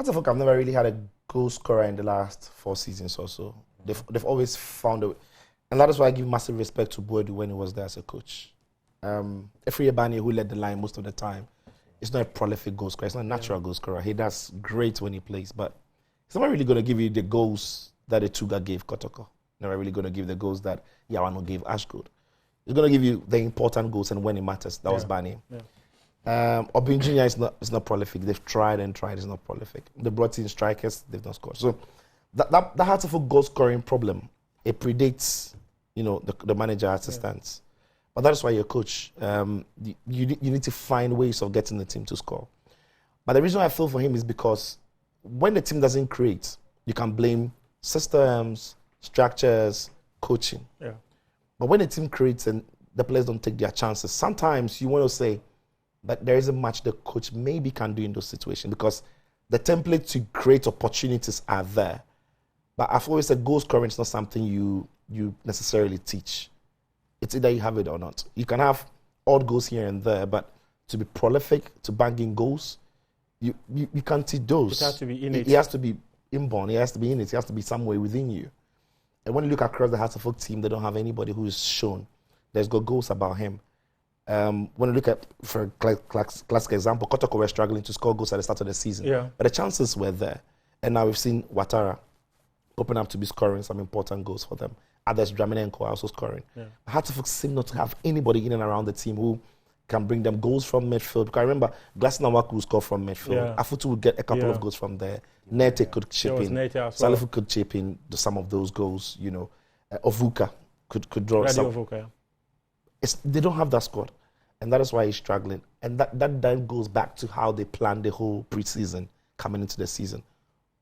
Hartlepool have never really had a goal scorer in the last 4 seasons or so. They've always found a way. And that is why I give massive respect to Boadu when he was there as a coach. Efri Ebani, who led the line most of the time, is not a prolific goal scorer. He's not a natural goal scorer. He does great when he plays, but he's not really going to give you the goals that Etuga gave Kotoko. Never really going to give the goals that Yawano gave Ashgood. He's going to give you the important goals and when it matters. That was Bani. Obin Jr. is not prolific. They've tried and tried. It's not prolific. They brought in strikers. They've not scored. So that Hartlepool goal scoring problem, it predates, the manager assistants. But that's why you're a coach. You need to find ways of getting the team to score. But the reason I feel for him is because when the team doesn't create, you can blame systems, structures, coaching. Yeah. But when the team creates and the players don't take their chances, sometimes you want to say that there isn't much the coach maybe can do in those situations because the template to create opportunities are there. But I've always said goal scoring is not something you necessarily teach. It's either you have it or not. You can have odd goals here and there, but to be prolific, to bang in goals, you can't teach those. It has to be innate. It has to be inborn. It has to be innate. It has to be somewhere within you. And when you look across the Hartlepool team, they don't have anybody who is shown. There's got goals about him. When you look at, for a classic example, Kotoko were struggling to score goals at the start of the season. Yeah. But the chances were there. And now we've seen Ouattara open up to be scoring some important goals for them. Others, Draminenko, are also scoring. Yeah. Hartlepool seem not to have anybody in and around the team who can bring them goals from midfield. Because I remember Glasnow would score from midfield. Yeah. Afutu would get a couple of goals from there. Nete could chip in. Salifu could chip in some of those goals. Ovuka could draw some. Ovuka, they don't have that squad. And that is why he's struggling. And that then goes back to how they planned the whole preseason coming into the season.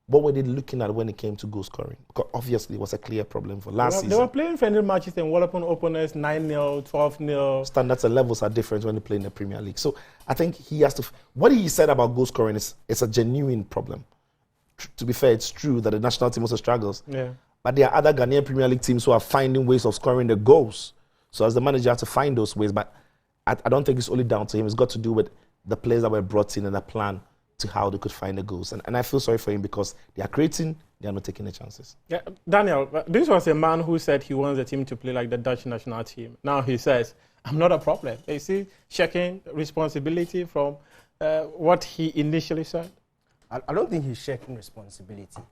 What were they looking at when it came to goal scoring? Because obviously it was a clear problem for last season. They were playing friendly matches and Wallopon opponents 9-0, 12-0. Standards and levels are different when they play in the Premier League. So I think he has to... What he said about goal scoring is it's a genuine problem. To be fair, it's true that the national team also struggles. Yeah. But there are other Ghanaian Premier League teams who are finding ways of scoring the goals. So as the manager, you have to find those ways. But I don't think it's only down to him. It's got to do with the players that were brought in and the plan to how they could find the goals. And I feel sorry for him because they are creating, they are not taking the chances. Yeah, Daniel, this was a man who said he wants the team to play like the Dutch national team. Now he says, I'm not a problem. Is he checking responsibility from what he initially said? I don't think he's checking responsibility.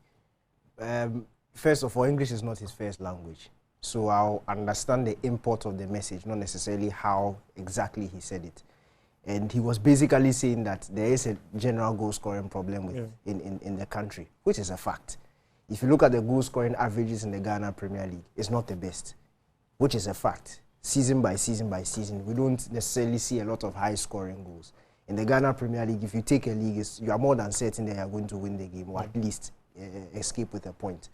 First of all, English is not his first language. So I'll understand the import of the message, not necessarily how exactly he said it. And he was basically saying that there is a general goal scoring problem in the country, which is a fact. If you look at the goal scoring averages in the Ghana Premier League, it's not the best, which is a fact. Season by season by season, we don't necessarily see a lot of high scoring goals. In the Ghana Premier League, if you take a league, you are more than certain that you are going to win the game or at least escape with a point.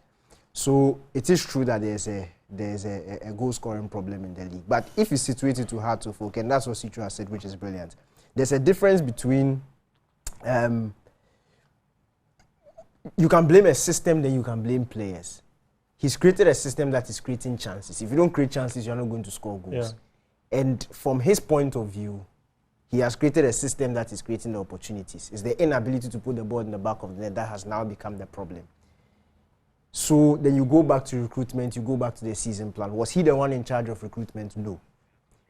So it is true that there's a goal scoring problem in the league. But if you situate it to Hartlepool, and that's what Sitso has said, which is brilliant, there's a difference between you can blame a system, then you can blame players. He's created a system that is creating chances. If you don't create chances, you're not going to score goals. Yeah. And from his point of view, he has created a system that is creating the opportunities. It's the inability to put the ball in the back of the net that has now become the problem. So then you go back to recruitment, you go back to the season plan. Was he the one in charge of recruitment? No.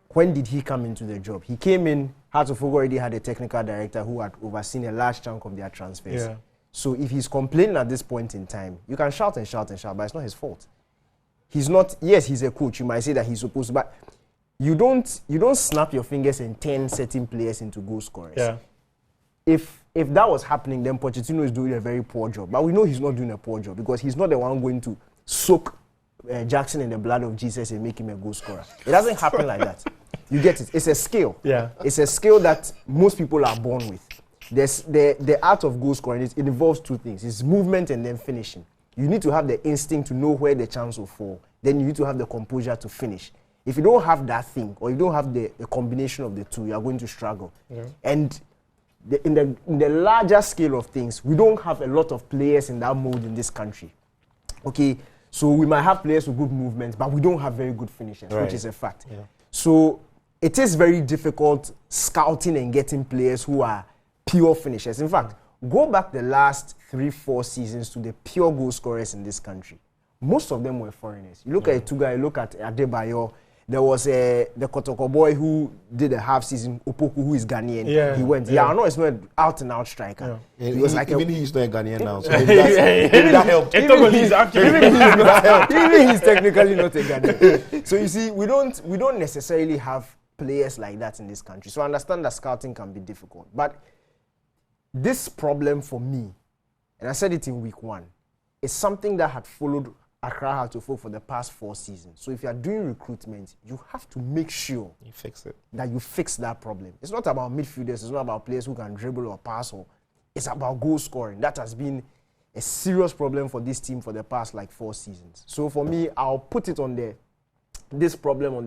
When did he come into the job? He came in, Hartlepool already had a technical director who had overseen a large chunk of their transfers. Yeah. So if he's complaining at this point in time, you can shout and shout and shout, but it's not his fault. He's not, yes, he's a coach. You might say that he's supposed to, but you don't snap your fingers and turn certain players into goal scorers. Yeah. If that was happening, then Pochettino is doing a very poor job. But we know he's not doing a poor job because he's not the one going to soak Jackson in the blood of Jesus and make him a goal scorer. It doesn't happen like that. You get it? It's a skill. Yeah. It's a skill that most people are born with. There's the art of goal scoring, it involves two things. It's movement and then finishing. You need to have the instinct to know where the chance will fall. Then you need to have the composure to finish. If you don't have that thing, or you don't have the combination of the two, you are going to struggle. Yeah. And in the larger scale of things, we don't have a lot of players in that mode in this country. Okay, so we might have players with good movements, but we don't have very good finishers, right, which is a fact. Yeah. So it is very difficult scouting and getting players who are pure finishers. In fact, Go back the last 3-4 seasons to the pure goal scorers in this country. Most of them were foreigners. You look at Tuga, you look at Adebayo. There was the Kotoko boy who did a half season, Opoku, who is Ghanaian. Yeah. He went, I know it's not out and out striker. Yeah. He was like even he's not a Ghanaian now. So even he's technically not a Ghanaian. So you see, we don't necessarily have players like that in this country. So I understand that scouting can be difficult. But this problem for me, and I said it in week 1, is something that had followed Accra Hearts-of-Oak for the past 4 seasons. So if you are doing recruitment, you have to make sure you fix it. That you fix that problem. It's not about midfielders, it's not about players who can dribble or pass, or it's about goal scoring. That has been a serious problem for this team for the past 4 seasons. So for me, I'll put it on this problem on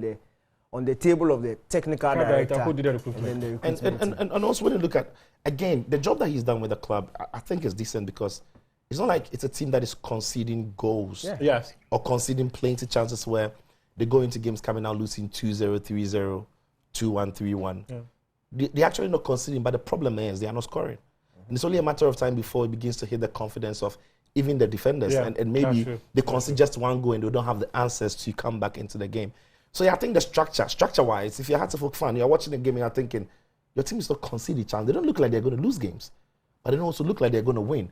the table of the technical director who did the recruitment. And then the recruitment and also when you look at, again, the job that he's done with the club, I think is decent, because it's not like it's a team that is conceding goals. Yeah. Yes. Or conceding plenty chances where they go into games coming out losing 2-0, 3-0, 2-1, 3-1. Yeah. They're actually not conceding, but the problem is they are not scoring. And it's only a matter of time before it begins to hit the confidence of even the defenders. Yeah, and maybe they concede just one goal and they don't have the answers to come back into the game. So yeah, I think the structure-wise, if you're a Hearts-of-Oak fan, you're watching the game and you're thinking, your team is not conceding chance. They don't look like they're going to lose games, but they don't also look like they're going to win,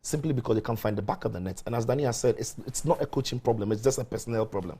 simply because they can't find the back of the net. And as Danny has said, it's not a coaching problem, it's just a personnel problem.